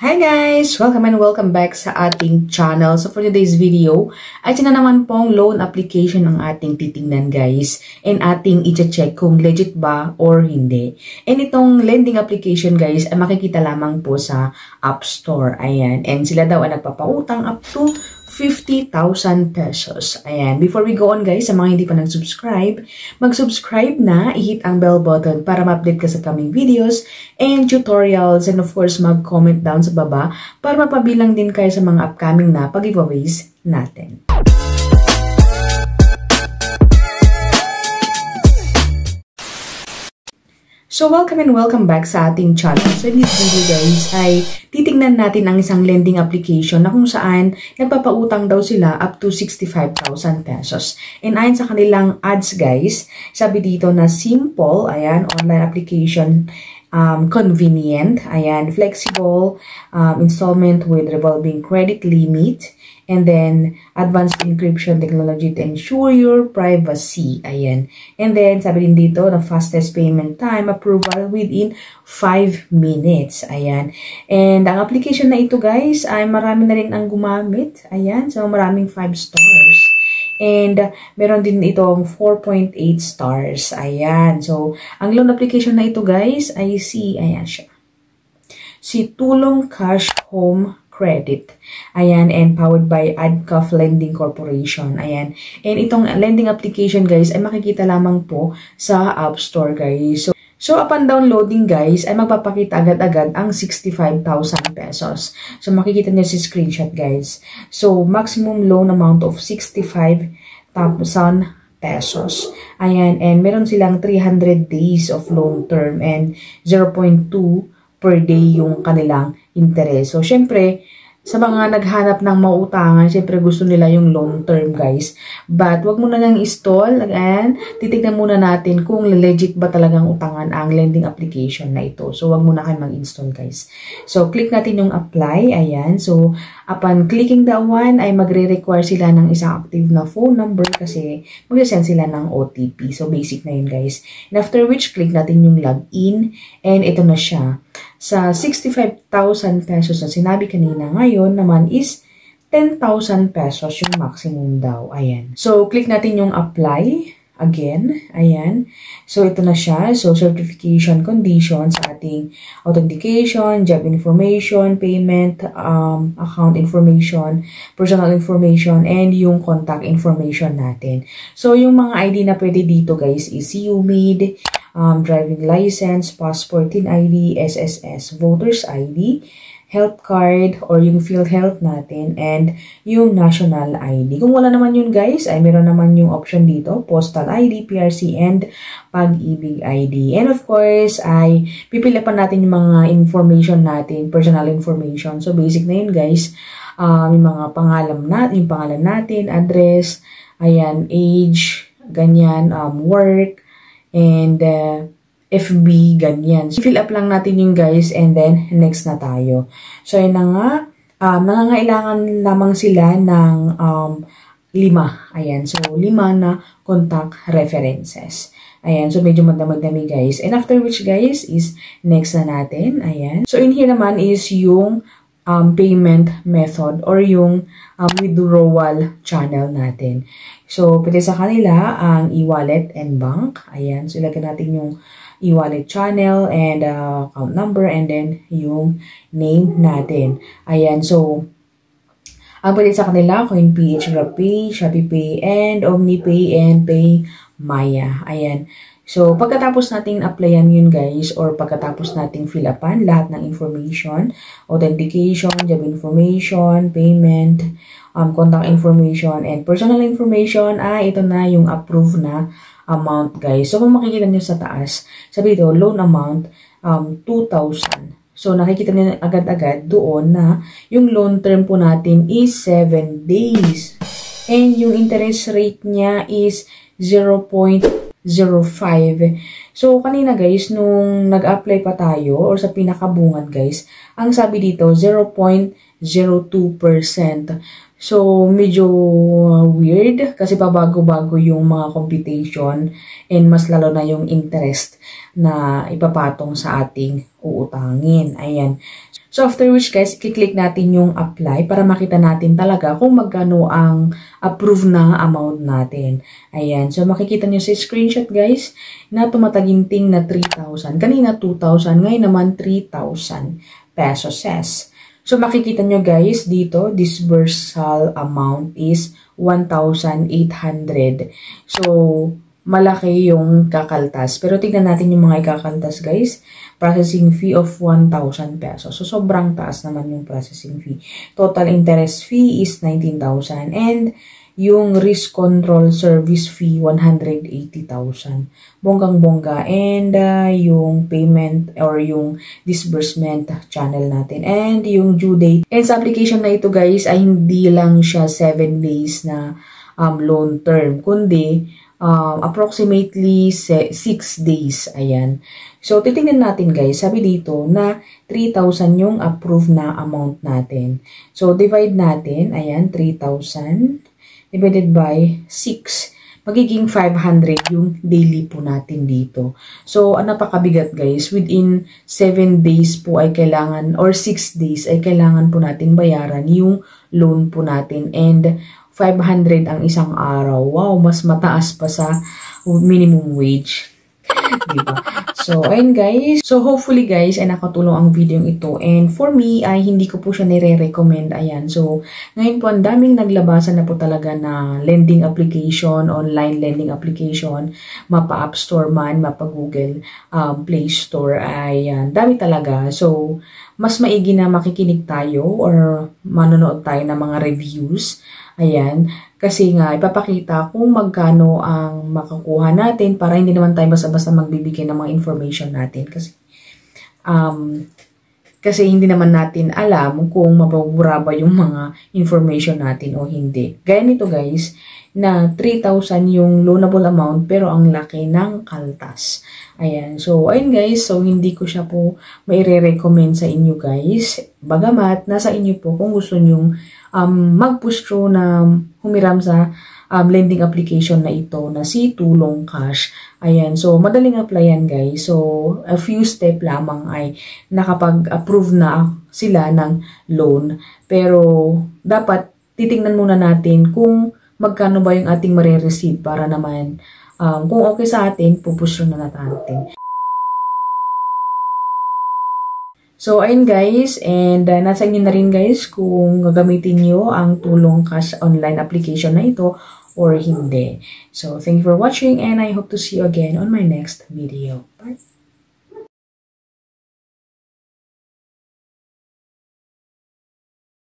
Hi guys! Welcome and welcome back sa ating channel. So for today's video, ay na naman pong loan application ang ating titingnan guys. And ating i-check kung legit ba or hindi. And itong lending application guys, ay makikita lamang po sa App Store. Ayan. And sila daw ay nagpapautang up to 50,000 pesos. Ayan. Before we go on guys, sa mga hindi pa nag-subscribe, mag-subscribe na, i-hit ang bell button para ma-update ka sa coming videos and tutorials. And of course, mag-comment down sa baba para mapabilang din kayo sa mga upcoming na pag-giveaways natin. So, welcome and welcome back sa ating channel. So, in this video guys, ay titignan natin ang isang lending application na kung saan nagpapautang daw sila up to 65,000 pesos. And ayon sa kanilang ads guys, sabi dito na simple, ayan, online application, convenient, ayan, flexible, installment with revolving credit limit, and then advanced encryption technology to ensure your privacy. Ayan. And then, sabi din dito, the fastest payment time approval within 5 minutes. Ayan. And ang application na ito, guys, ay marami na rin ang gumamit. Ayan. So, maraming 5 stars. And meron din itong 4.8 stars. Ayan. So, ang loan application na ito, guys, ay ayan siya. Si Tulong Cash Home Credit. Ayan, and powered by Adcuff Lending Corporation. Ayan. And itong lending application, guys, ay makikita lamang po sa App Store, guys. So upon downloading, guys, ay magpapakita agad-agad ang 65,000 pesos. So, makikita niyo si screenshot, guys. So, maximum loan amount of 65,000 pesos. Ayan, and meron silang 300 days of loan term and 0.2 per day yung kanilang interest. So, syempre, sa mga naghanap ng mautangan, syempre gusto nila yung long term, guys. But, wag muna nang install. Again, titignan muna natin kung legit ba talagang utangan ang lending application na ito. So, wag muna kayo mag-install, guys. So, click natin yung apply. Ayan. So, upon clicking that one, ay magre-require sila ng isang active na phone number kasi mag-send sila ng OTP. So, basic na yun, guys. And after which, click natin yung login. And ito na siya. Sa 65,000 pesos na sinabi kanina, ngayon naman is 10,000 pesos yung maximum daw. Ayan. So, click natin yung apply. Again. Ayan. So, ito na siya. So, certification conditions sa ating authentication, job information, payment, account information, personal information, and yung contact information natin. So, yung mga ID na pwede dito, guys, is UMID, driving license, passport, TIN ID, SSS, voter's ID, health card, or yung PhilHealth natin, and yung national ID. Kung wala naman yun, guys, ay meron naman yung option dito, postal ID, PRC, and Pag-ibig ID. And of course, ay pipili pa natin yung mga information natin, personal information. So, basic na yun, guys. Yung mga yung pangalan natin, address, ayan, age, ganyan, work, and FB, ganyan. So, fill up lang natin yung guys and then next na tayo. So, yun na nga. Nangangailangan lamang sila ng 5. Ayan. So, 5 na contact references. Ayan. So, medyo madami guys. And after which guys is next na natin. Ayan. So, in here naman is yung payment method or yung withdrawal channel natin. So, pwede sa kanila ang e-wallet and bank. Ayan. So, ilagay natin yung e-wallet channel and account number and then yung name natin. Ayan. So, ang pwede sa kanila, CoinPH, GrabPay, ShopeePay, and OmniPay, and PayMaya. Ayan. So, pagkatapos nating applyan yun guys, or pagkatapos nating fill upan lahat ng information, authentication, job information, payment, contact information, and personal information, ito na yung approved na amount guys. So, kung makikita nyo sa taas, sabi dito, loan amount, 2,000. So, nakikita nyo agad-agad doon na yung loan term po natin is 7 days. And yung interest rate niya is 0.05. So, kanina guys, nung nag-apply pa tayo or sa pinakabungan guys, ang sabi dito, 0.02%. So, medyo weird kasi pabago-bago yung mga computation and mas lalo na yung interest na ipapatong sa ating uutangin. Ayan. So after which guys, i-click natin yung apply para makita natin talaga kung magkano ang approved na amount natin. Ayan. So makikita nyo sa screenshot guys na tumataginting na 3,000. Kanina 2,000. Ngayon naman 3,000 pesos. So makikita nyo guys dito, disbursal amount is 1,800. So malaki yung kakaltas. Pero tignan natin yung mga ikakaltas guys. Processing fee of 1,000 pesos. So, sobrang taas naman yung processing fee. Total interest fee is 19,000. And yung risk control service fee, 180,000. Bonggang-bongga. And yung payment or yung disbursement channel natin. And yung due date. And sa application na ito guys, ay hindi lang siya 7 days na loan term. Kundi, approximately 6 days. Ayan. So, titingnan natin guys. Sabi dito na 3,000 yung approved na amount natin. So, divide natin. Ayan, 3,000 divided by 6. Magiging 500 yung daily po natin dito. So, napakabigat guys. Within 7 days po ay kailangan or 6 days ay kailangan po nating bayaran yung loan po natin. And 500 ang isang araw. Wow, mas mataas pa sa minimum wage. Diba? So, ayun guys. So, hopefully guys, ay nakatulong ang video ito. And for me, ay hindi ko po siya nire-recommend. Ayan. So, ngayon po, ang daming naglabasan na po talaga na lending application, online lending application, mapa App Store man, mapa Google Play Store. Ayan. Dami talaga. So, mas maigi na makikinig tayo or manonood tayo ng mga reviews. Ayan. Kasi nga, ipapakita kung magkano ang makukuha natin para hindi naman tayo basta-basta magbibigay ng mga information natin. Kasi hindi naman natin alam kung mababura ba yung mga information natin o hindi. Gaya nito guys, na 3,000 yung loanable amount pero ang laki ng kaltas. Ayan. So, ayun guys. So, hindi ko siya po maire-recommend sa inyo guys. Bagamat, nasa inyo po kung gusto nyong mag-push through na humiram sa lending application na ito na si Tulong Cash. Ayan. So, madaling applyan guys. So, a few step lamang ay nakapag-approve na sila ng loan. Pero, dapat titingnan muna natin kung magkano ba yung ating marireceive para naman kung okay sa atin, pupush na natin. So, ayun guys, and nasa inyo na rin guys kung gagamitin nyo ang Tulong Cash online application na ito or hindi. So, thank you for watching and I hope to see you again on my next video. Bye!